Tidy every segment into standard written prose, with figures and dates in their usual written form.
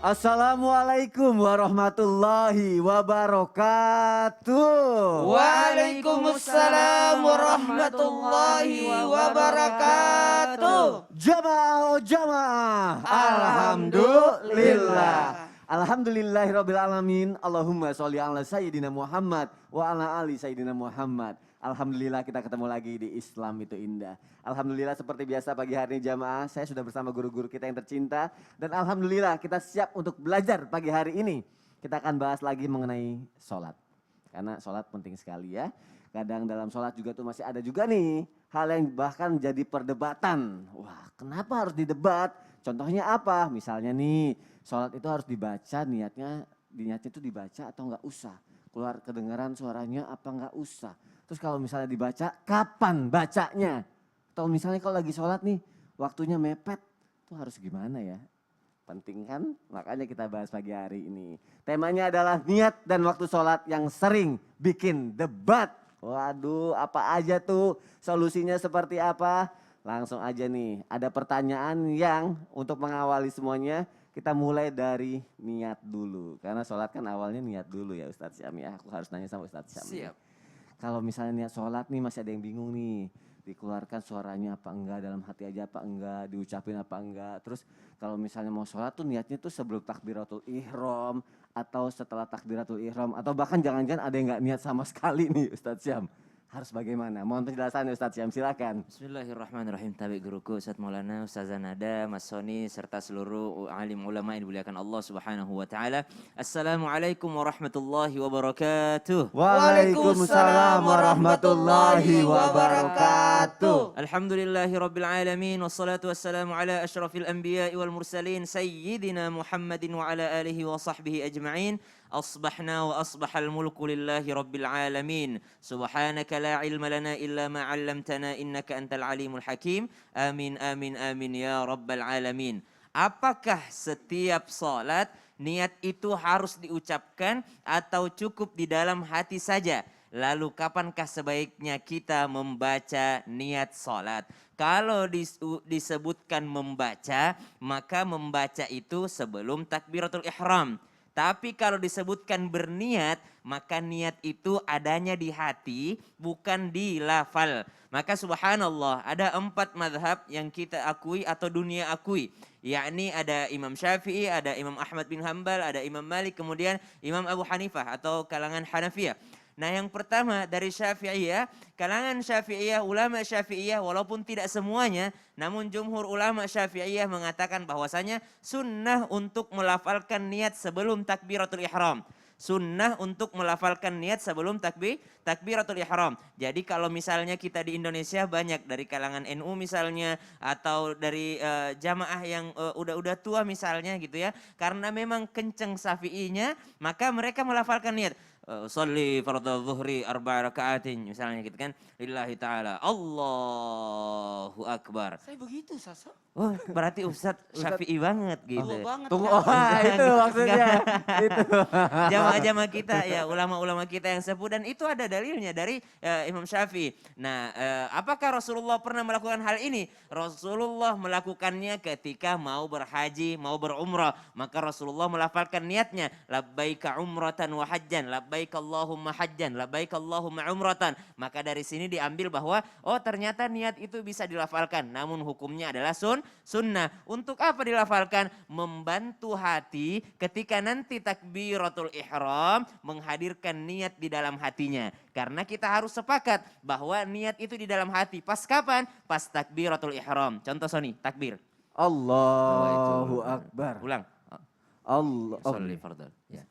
Assalamualaikum warahmatullahi wabarakatuh. Waalaikumsalam warahmatullahi wabarakatuh. Jamaah oh jamaah. Alhamdulillah. Alhamdulillahirabbil alamin. Allahumma sholli ala sayyidina Muhammad wa ala ali sayyidina Muhammad. Alhamdulillah kita ketemu lagi di Islam itu indah. Alhamdulillah seperti biasa pagi hari ini jamaah saya sudah bersama guru-guru kita yang tercinta. Dan alhamdulillah kita siap untuk belajar pagi hari ini. Kita akan bahas lagi mengenai sholat. Karena sholat penting sekali ya. Kadang dalam sholat juga tuh masih ada juga nih hal yang bahkan jadi perdebatan. Wah kenapa harus didebat? Contohnya apa? Misalnya nih sholat itu harus dibaca niatnya itu dibaca atau enggak usah. Keluar kedengaran suaranya apa enggak usah. Terus kalau misalnya dibaca, kapan bacanya? Atau misalnya kalau lagi sholat nih, waktunya mepet, itu harus gimana ya? Penting kan? Makanya kita bahas pagi hari ini. Temanya adalah niat dan waktu sholat yang sering bikin debat. Waduh, apa aja tuh? Solusinya seperti apa? Langsung aja nih, ada pertanyaan yang untuk mengawali semuanya, kita mulai dari niat dulu. Karena sholat kan awalnya niat dulu ya Ustadz Syam ya. Aku harus nanya sama Ustadz Syam. Siap. Kalau misalnya niat sholat nih masih ada yang bingung nih. Dikeluarkan suaranya apa enggak, dalam hati aja apa enggak, diucapin apa enggak. Terus kalau misalnya mau sholat tuh niatnya tuh sebelum takbiratul ihram atau setelah takbiratul ihram. Atau bahkan jangan-jangan ada yang enggak niat sama sekali nih Ustadz Syam. Harus bagaimana? Mohon penjelasan Ustadz Syam, silakan. Bismillahirrahmanirrahim. Tabi guruku Ustadz Maulana, Ustazah Nada, Mas Soni, serta seluruh alim ulama yang dimuliakan Allah Subhanahu wa taala. Assalamualaikum warahmatullahi wabarakatuh. Waalaikumsalam warahmatullahi wabarakatuh. Alhamdulillahirabbil alamin wassalatu wassalamu ala asyrafil anbiya'i wal mursalin sayyidina Muhammadin wa ala alihi wa sahbihi ajma'in. أصبحنا وأصبح الملك لله رب العالمين سبحانك لا علم لنا إلا ما علمتنا إنك أنت العليم الحكيم آمين آمين آمين يا رب العالمين. Apakah setiap salat niat itu harus diucapkan atau cukup di dalam hati saja? Lalu kapankah sebaiknya kita membaca niat salat? Kalau disebutkan membaca, maka membaca itu sebelum takbiratul ihram. Tapi kalau disebutkan berniat, maka niat itu adanya di hati, bukan di lafal. Maka subhanallah, ada 4 madhab yang kita akui atau dunia akui. Yakni ada Imam Syafi'i, ada Imam Ahmad bin Hanbal, ada Imam Malik, kemudian Imam Abu Hanifah atau kalangan Hanafiyah. Nah yang pertama dari Syafi'iyah, kalangan Syafi'iyah, ulama Syafi'iyah walaupun tidak semuanya, namun jumhur ulama Syafi'iyah mengatakan bahwasanya sunnah untuk melafalkan niat sebelum takbiratul ihram. Sunnah untuk melafalkan niat sebelum takbiratul ihram. Jadi kalau misalnya kita di Indonesia banyak dari kalangan NU misalnya atau dari jamaah yang udah tua misalnya gitu ya. Karena memang kenceng Syafi'inya, maka mereka melafalkan niat. Sholli fardhu dhuhri arba'a raka'atin misalnya gitu kan, lillahi ta'ala, Allahu Akbar. Saya begitu Sasa. Oh berarti Ustadz Syafi'i banget gitu. Tua banget. Tunggu, kan? itu maksudnya. Itu. Jamaah-jamaah kita ya, ulama-ulama kita yang sepuh, dan itu ada dalilnya dari Imam Syafi'i. Nah, apakah Rasulullah pernah melakukan hal ini? Rasulullah melakukannya ketika mau berhaji, mau berumrah. Maka Rasulullah melafalkan niatnya, labbaika umratan wa hajjan, labbaika Allahumma hajjan, labbaika Allahumma umratan. Maka dari sini diambil bahwa oh ternyata niat itu bisa dilafalkan, namun hukumnya adalah sunnah. Untuk apa dilafalkan? Membantu hati ketika nanti takbiratul ihram menghadirkan niat di dalam hatinya. Karena kita harus sepakat bahwa niat itu di dalam hati. Pas kapan? Pas takbiratul ihram. Contoh Soni, takbir. Allahu Akbar. Ulang. Allah. Sholli fardhu. Ya.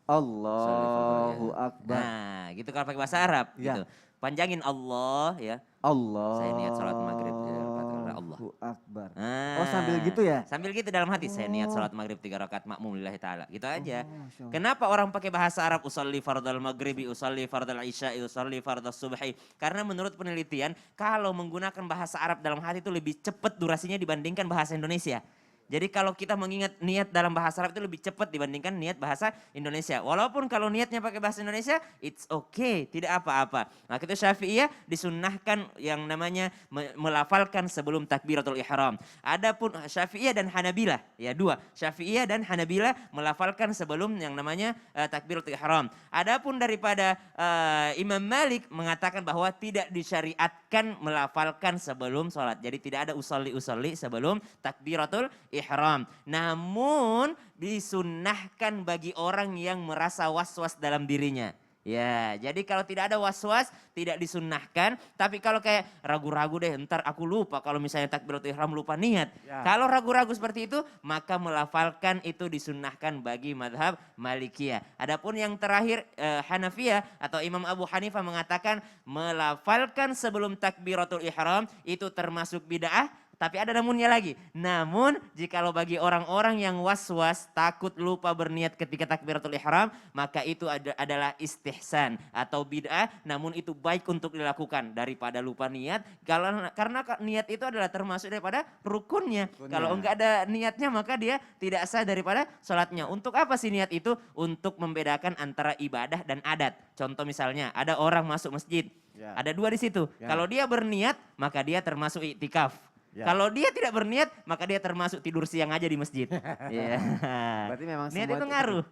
Allahu Akbar. Nah, gitu kalau pakai bahasa Arab Ya. gitu. Panjangin Allah ya. Allah. Saya niat sholat maghrib Allah. Allahu Akbar. Nah, Oh sambil gitu ya? Sambil gitu dalam hati, saya niat sholat maghrib 3 rakaat makmum lillahi ta'ala. Gitu aja. Masya Allah. Kenapa orang pakai bahasa Arab usolli fardal maghribi, usolli fardal isya'i, usolli fardal subhi? Karena menurut penelitian, kalau menggunakan bahasa Arab dalam hati itu lebih cepat durasinya dibandingkan bahasa Indonesia. Jadi kalau kita mengingat niat dalam bahasa Arab itu lebih cepat dibandingkan niat bahasa Indonesia. Walaupun kalau niatnya pakai bahasa Indonesia, it's okay, tidak apa-apa. Nah kita Syafi'iyah disunnahkan yang namanya melafalkan sebelum takbiratul ihram. Adapun Syafi'iyah dan Hanabilah, ya dua. Syafi'iyah dan Hanabilah melafalkan sebelum yang namanya takbiratul ihram. Adapun daripada Imam Malik mengatakan bahwa tidak disyariatkan melafalkan sebelum sholat. Jadi tidak ada usolli sebelum takbiratul ihram. Namun disunnahkan bagi orang yang merasa was-was dalam dirinya. Ya, jadi kalau tidak ada was-was tidak disunnahkan. Tapi kalau kayak ragu-ragu deh, ntar aku lupa kalau misalnya takbiratul ihram lupa niat. Ya. Kalau ragu-ragu seperti itu, maka melafalkan itu disunnahkan bagi madhab Malikiyah. Adapun yang terakhir Hanafiyah atau Imam Abu Hanifah mengatakan melafalkan sebelum takbiratul ihram itu termasuk bid'ah. Tapi ada namunnya lagi. Namun jikalau bagi orang-orang yang was-was takut lupa berniat ketika takbiratul ihram, maka itu adalah istihsan atau bid'ah, namun itu baik untuk dilakukan daripada lupa niat. Karena niat itu adalah termasuk daripada rukunnya. Kalau enggak ada niatnya maka dia tidak sah daripada sholatnya. Untuk apa sih niat itu? Untuk membedakan antara ibadah dan adat. Contoh misalnya ada orang masuk masjid. Ya. Ada dua di situ. Ya. Kalau dia berniat maka dia termasuk iktikaf. Ya. Kalau dia tidak berniat, maka dia termasuk tidur siang aja di masjid. Iya. Berarti memang Niat semua itu ngaruh.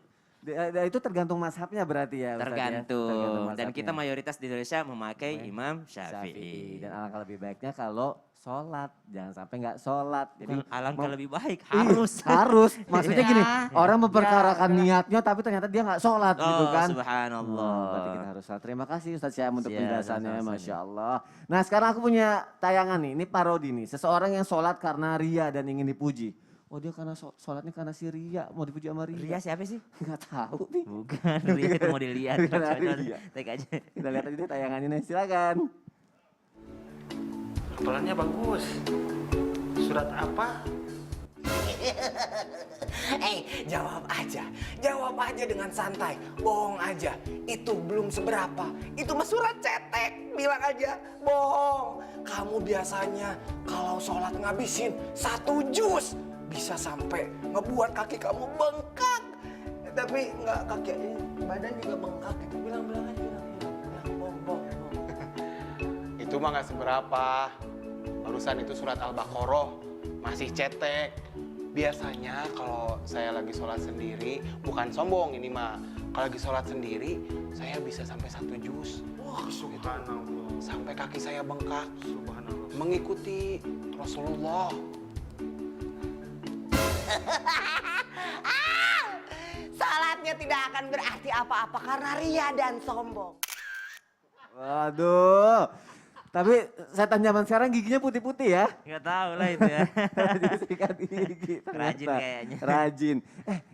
Itu tergantung mazhabnya berarti ya Ustaz ya? Tergantung. Dan mazhabnya. kita mayoritas di Indonesia memakai Imam Syafi'i. Dan alangkah lebih baiknya kalau sholat, jangan sampai nggak sholat. Jadi Alangkah lebih baik, Ih, harus. harus. Maksudnya gini, Ya. orang memperkarakan niatnya tapi ternyata dia nggak sholat gitu kan. Subhanallah. Berarti kita harus sholat. Terima kasih Ustaz Syam untuk Siap, penjelasannya, sama-sama. Masya Allah. Nah sekarang aku punya tayangan nih, ini parodi nih. Seseorang yang sholat karena ria dan ingin dipuji. Oh dia karena sholatnya karena si ria, mau dipuji sama ria. Ria siapa sih? Nggak tahu nih. Bukan, Ria itu mau dilihat. Bukan Ria. Tek aja. Kita lihat aja deh tayangannya nih, silakan. Hafalannya bagus. Surat apa? Jawab aja dengan santai, bohong aja. Itu belum seberapa, itu mah surat cetek. Bilang aja, bohong. Kamu biasanya kalau sholat ngabisin 1 juz, bisa sampai ngebuat kaki kamu bengkak. Tapi nggak kaki aja, badan juga bengkak. Itu bilang aja, bohong. Itu mah nggak seberapa. Barusan itu surat Al-Baqarah, masih cetek. Biasanya kalau saya lagi sholat sendiri, bukan sombong ini mah. Kalau lagi sholat sendiri, saya bisa sampai 1 juz. Wah, subhanallah. Sampai kaki saya bengkak. Subhanallah. Mengikuti Rasulullah. Salatnya tidak akan berarti apa-apa karena ria dan sombong. Waduh. Tapi setan zaman sekarang giginya putih-putih ya. Nggak tahu lah itu ya. Jadi sikat gigi. ternyata. Rajin kayaknya. Rajin.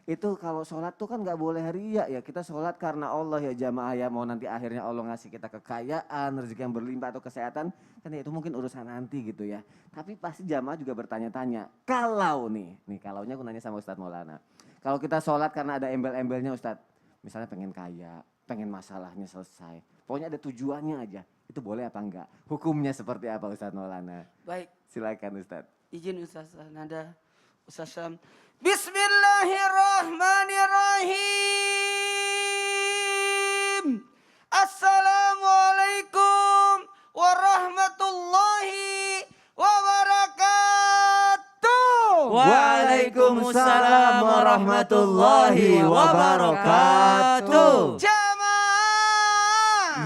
Itu kalau sholat tuh kan nggak boleh ria ya. Kita sholat karena Allah ya jamaah ya. Mau nanti akhirnya Allah ngasih kita kekayaan, rezeki yang berlimpah atau kesehatan. Kan ya itu mungkin urusan nanti gitu ya. Tapi pasti jamaah juga bertanya-tanya. Kalau nih kalaunya aku nanya sama Ustadz Maulana. Kalau kita sholat karena ada embel-embelnya Ustadz. Misalnya pengen kaya, pengen masalahnya selesai. Pokoknya ada tujuannya aja. Itu boleh apa enggak? Hukumnya seperti apa Ustadz Maulana? Baik, Silakan Ustadz. izin Ustaz Nada, Ustaz Syam. Bismillahirrahmanirrahim. Assalamualaikum warahmatullahi wabarakatuh. Waalaikumsalam warahmatullahi wabarakatuh. Jamaah.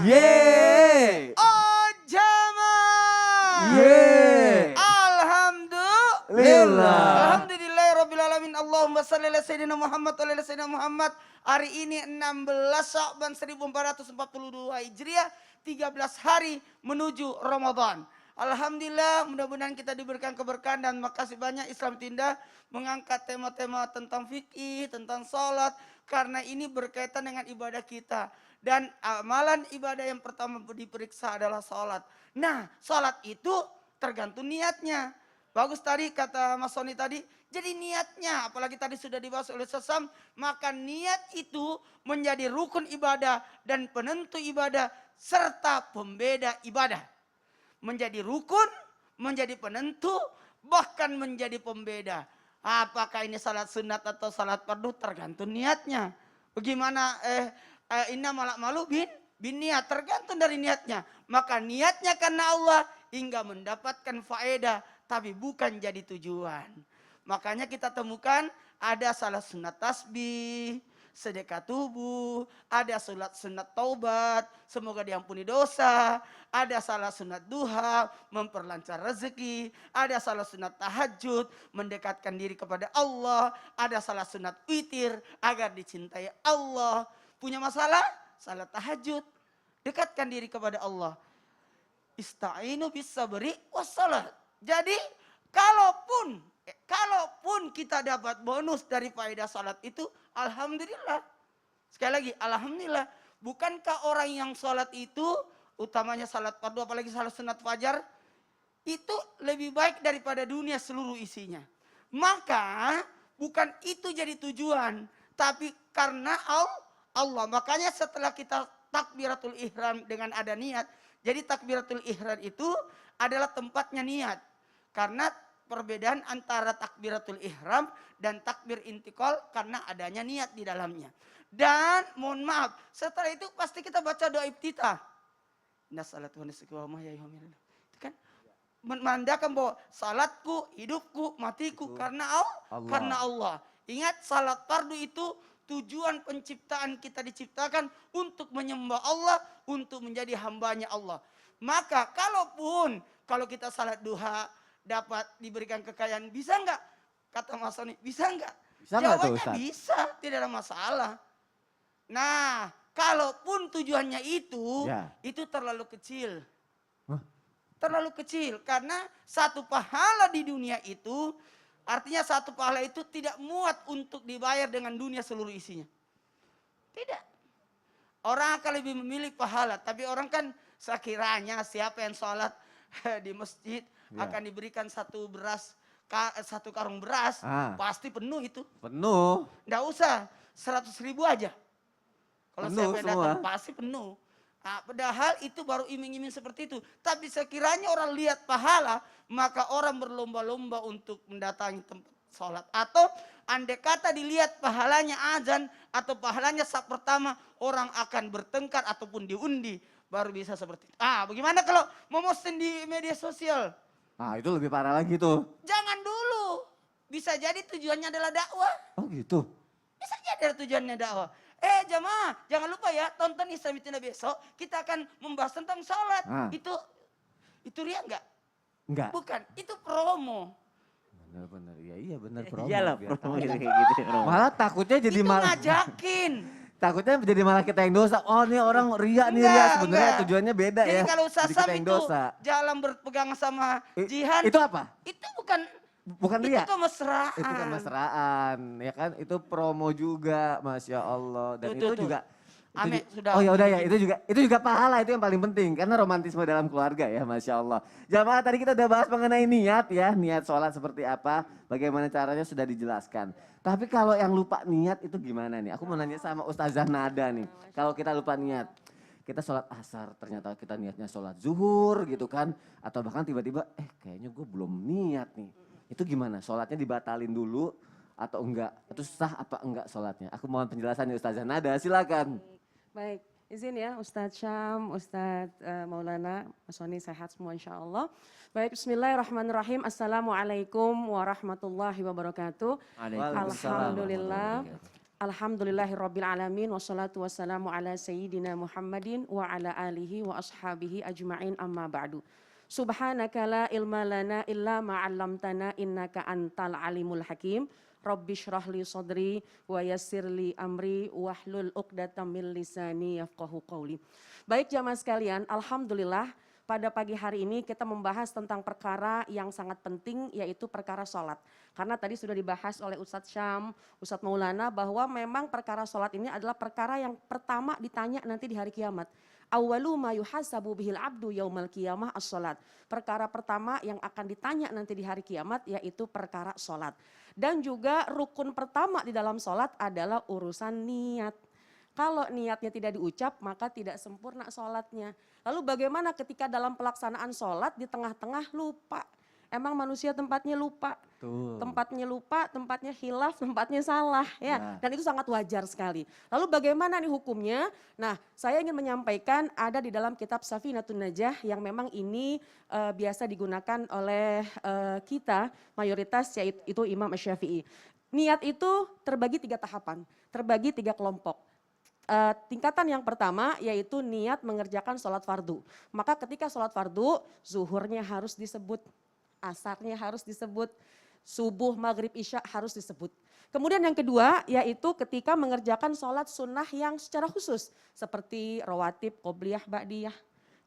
Yeay! Oh jamaah. Yeay! Alhamdulillah. Alhamdulillahirrabbilalamin. Allahumma salli ala Sayyidina Muhammad wa ala Sayyidina Muhammad. Hari ini 16 Sya'ban 1442 Hijriah. 13 hari menuju Ramadan. Alhamdulillah, mudah-mudahan kita diberikan keberkahan dan makasih banyak Islam Tindak mengangkat tema-tema tentang fikih, tentang sholat. Karena ini berkaitan dengan ibadah kita. Dan amalan ibadah yang pertama diperiksa adalah sholat. Nah, sholat itu tergantung niatnya. Bagus tadi kata Mas Soni tadi, jadi niatnya, apalagi tadi sudah dibahas oleh Sesam, maka niat itu menjadi rukun ibadah dan penentu ibadah serta pembeda ibadah. Menjadi rukun, menjadi penentu, bahkan menjadi pembeda. Apakah ini salat sunat atau salat fardu tergantung niatnya. Bagaimana inna malak malu bin niat, tergantung dari niatnya. Maka niatnya karena Allah hingga mendapatkan faedah, tapi bukan jadi tujuan. Makanya kita temukan ada salat sunat tasbih, sedekah tubuh, ada salat sunat taubat, semoga diampuni dosa, ada salat sunat duha, memperlancar rezeki, ada salat sunat tahajud, mendekatkan diri kepada Allah, ada salat sunat witir agar dicintai Allah. Punya masalah? Salat tahajud, dekatkan diri kepada Allah. Ista'inu bis sabri wassalat. Jadi kalaupun kita dapat bonus dari faedah salat itu, alhamdulillah. Sekali lagi, alhamdulillah. Bukankah orang yang salat itu, utamanya salat fardu, apalagi salat sunat fajar, itu lebih baik daripada dunia seluruh isinya. Maka bukan itu jadi tujuan, tapi karena Allah. Makanya setelah kita takbiratul ihram dengan ada niat, jadi takbiratul ihram itu adalah tempatnya niat. Karena perbedaan antara takbiratul ihram dan takbir intikal karena adanya niat di dalamnya. Dan mohon maaf, setelah itu pasti kita baca doa iftitah. Inna salatu wa nusuki wa mahyaya wa mamati. Itu kan menandakan bahwa salatku, hidupku, matiku karena Allah. Ingat, salat fardu itu tujuan penciptaan kita diciptakan untuk menyembah Allah, untuk menjadi hambanya Allah. Maka kalau kita salat duha dapat diberikan kekayaan, bisa enggak? Kata Mas Soni, bisa enggak? Bisa enggak tuh, Jawabannya Ustaz? bisa, tidak ada masalah. Nah, kalaupun tujuannya itu terlalu kecil. Hah? Terlalu kecil, karena satu pahala di dunia itu, artinya satu pahala itu tidak muat untuk dibayar dengan dunia seluruh isinya. Tidak. Orang akan lebih memilih pahala, tapi orang kan sekiranya siapa yang sholat di masjid akan diberikan satu karung beras, pasti penuh itu. Penuh. Nggak usah 100.000 aja. Kalau Penuh siapa yang semua. datang pasti penuh. Nah, padahal itu baru iming-iming seperti itu. Tapi sekiranya orang lihat pahala, maka orang berlomba-lomba untuk mendatangi tempat sholat. Atau andai kata dilihat pahalanya azan atau pahalanya saf pertama, orang akan bertengkar ataupun diundi. Baru bisa seperti itu. Bagaimana kalau memosting di media sosial? Itu lebih parah lagi tuh. Jangan dulu. Bisa jadi tujuannya adalah dakwah. Oh gitu. Bisa jadi tujuannya dakwah. Jamaah, jangan lupa ya, tonton Islam Itina besok. Kita akan membahas tentang sholat. Itu ria enggak? Enggak. Bukan, itu promo. Benar-benar. Iya benar promo. Iyalah biar promo tahu. kayak gitu. Malah takutnya jadi Itu malah. ngajakin. Takutnya jadi malah kita yang dosa. Oh ini orang ria nih Enggak, ria. Sebenarnya enggak. tujuannya beda Jadi ya. kalau Ustaz Jadi Sam kita yang itu dosa. jalan berpegang sama jihan. Itu apa? Itu bukan Bukan ria. Itu kemesraan. Itu kemesraan, ya kan? Itu promo juga, Masya Allah. Dan itu juga. Ame, sudah. Oh ya udah ya, itu juga pahala, itu yang paling penting karena romantisme dalam keluarga ya, Masya Allah. Jamaah, tadi kita udah bahas mengenai niat ya, niat sholat seperti apa, bagaimana caranya sudah dijelaskan. Tapi kalau yang lupa niat itu gimana nih? Aku mau nanya sama Ustazah Nada nih, kalau kita lupa niat, kita sholat asar ternyata kita niatnya sholat zuhur gitu kan, atau bahkan tiba-tiba kayaknya gue belum niat nih. Itu gimana? Sholatnya dibatalin dulu atau enggak? Atau sah apa enggak sholatnya? Aku mohon penjelasannya Ustazah Nada, silakan. Baik, izin ya Ustadz Syam, Ustadz Maulana, Mas Soni sehat semua insya Allah. Baik, bismillahirrahmanirrahim. Assalamualaikum warahmatullahi wabarakatuh. Alhamdulillah. Alhamdulillahirabbil alamin wassalatu wassalamu ala sayyidina Muhammadin wa ala alihi wa ashabihi ajmain amma ba'du. Subhanaka la ilma lana illa ma 'allamtana innaka antal alimul hakim. Rabbi shrah li sadri wa yassir li amri wahlul 'uqdatam min lisani yafqahu qawli. Baik jamaah sekalian, alhamdulillah pada pagi hari ini kita membahas tentang perkara yang sangat penting yaitu perkara sholat. Karena tadi sudah dibahas oleh Ustadz Syam, Ustadz Maulana bahwa memang perkara sholat ini adalah perkara yang pertama ditanya nanti di hari kiamat. Awwalu ma yuhasabu bihil abdu yaumal qiyamah as-sholat. Perkara pertama yang akan ditanya nanti di hari kiamat yaitu perkara sholat. Dan juga rukun pertama di dalam sholat adalah urusan niat. Kalau niatnya tidak diucap maka tidak sempurna sholatnya. Lalu bagaimana ketika dalam pelaksanaan sholat di tengah-tengah lupa. Emang manusia tempatnya lupa. Tuh. Tempatnya lupa, tempatnya khilaf, tempatnya salah ya. Dan itu sangat wajar sekali. Lalu bagaimana nih hukumnya? Nah, saya ingin menyampaikan ada di dalam kitab Safinatun Najah yang memang ini biasa digunakan oleh kita mayoritas yaitu Imam Asy-Syafi'i. Niat itu terbagi 3 tahapan, terbagi 3 kelompok. Tingkatan yang pertama yaitu niat mengerjakan sholat fardu. Maka ketika sholat fardu, zuhurnya harus disebut, asarnya harus disebut, subuh, maghrib, isya harus disebut. Kemudian yang kedua yaitu ketika mengerjakan sholat sunnah yang secara khusus. Seperti rawatib, qobliyah, ba'diyah.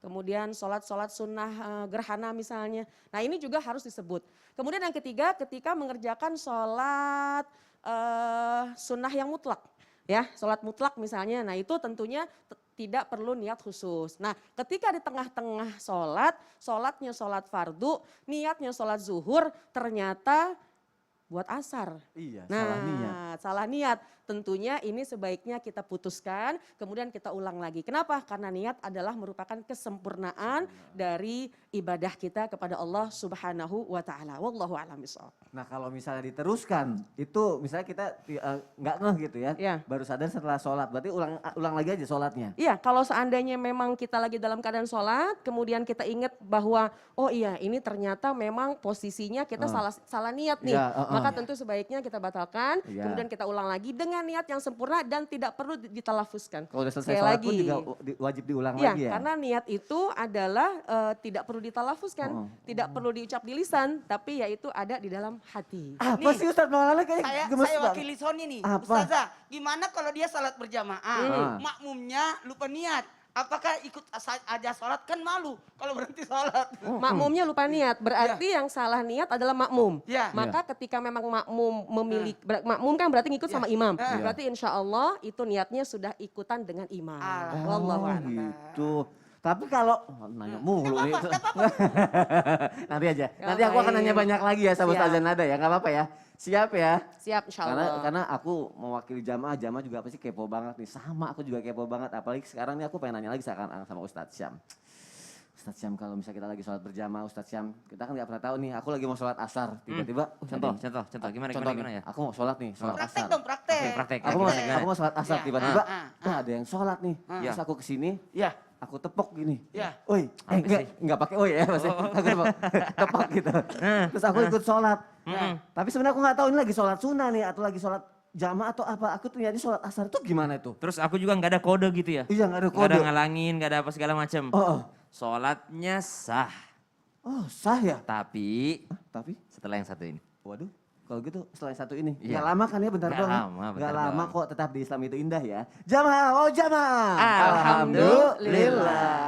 Kemudian sholat sunnah gerhana misalnya. Nah ini juga harus disebut. Kemudian yang ketiga ketika mengerjakan sholat sunnah yang mutlak. Ya, sholat mutlak misalnya, nah itu tentunya tidak perlu niat khusus. Nah ketika di tengah-tengah sholatnya sholat fardu, niatnya sholat zuhur, ternyata buat asar. Iya, Nah, salah niat. Tentunya ini sebaiknya kita putuskan, kemudian kita ulang lagi. Kenapa? Karena niat adalah merupakan kesempurnaan dari ibadah kita kepada Allah Subhanahu wa taala. Wallahu a'lam bishawab. Nah kalau misalnya diteruskan, itu misalnya kita nggak ngeh gitu ya, Ya. baru sadar setelah sholat, berarti ulang lagi aja sholatnya. Iya, kalau seandainya memang kita lagi dalam keadaan sholat, kemudian kita ingat bahwa, oh iya ini ternyata memang posisinya kita salah niat nih. Iya, Maka tentu sebaiknya kita batalkan, Iya. kemudian kita ulang lagi dengan niat yang sempurna dan tidak perlu ditalafuskan. Kalau udah selesai Sekali sholat lagi. pun juga wajib diulang Iya, lagi ya. karena niat itu adalah tidak perlu ditalafuskan, tidak perlu diucap di lisan, tapi yaitu ada di dalam hati. Apa Nih, sih Ustadz Maulana kayak gemes Saya banget. wakili Sony nih, Apa? Ustazah. Gimana kalau dia salat berjamaah, makmumnya lupa niat? Apakah ikut aja sholat? Kan malu kalau berhenti sholat. Makmumnya lupa niat, berarti yang salah niat adalah makmum. Ya. Maka ketika memang makmum memilih, makmum kan berarti ngikut sama imam. Ya. Berarti insya Allah itu niatnya sudah ikutan dengan imam. Wallahu Oh a'lam. gitu. Tapi kalau nanya mulu nih. Nanti aja. Nanti aku akan Ngapain? nanya banyak lagi ya sama Siap. Ustazah Nada ya. Nggak apa-apa ya. Siap ya. Siap insya Allah. Karena aku mewakili jamaah juga pasti kepo banget nih. Sama aku juga kepo banget. Apalagi sekarang nih aku pengen nanya lagi sekarang sama Ustadz Syam. Ustadz Syam kalau misalnya kita lagi sholat berjamaah Ustadz Syam. Kita kan nggak pernah tahu nih. Aku lagi mau sholat asar. Tiba-tiba. Contoh, gimana ya? Aku mau sholat nih. Sholat Praktek asar. dong, praktek. Praktek. Aku mau sholat asar. Ya. Tiba-tiba. Wah ada yang sholat nih. Ya. Terus aku kesini. Ya. Aku tepok gini. Ya. Oi, Apa sih? enggak pakai oi ya maksudnya. Aku tepok gitu. Terus aku ikut sholat. Tapi sebenarnya aku nggak tahu ini lagi sholat sunnah nih atau lagi sholat jamaah atau apa. Aku ternyata sholat asar itu gimana itu? Terus aku juga nggak ada kode gitu ya? Iya nggak ada Nggak ada kode. ngalangin, nggak ada apa segala macam. Oh, Sholatnya sah, oh sah ya? tapi Tapi, setelah yang satu ini. waduh. Kalau gitu setelah yang satu ini. Iya. Nggak lama kan ya bentar Nggak doang. lama, bentar Nggak lama doang. kok tetap di Islam itu indah ya. Jamaah, oh jamaah. Alhamdulillah.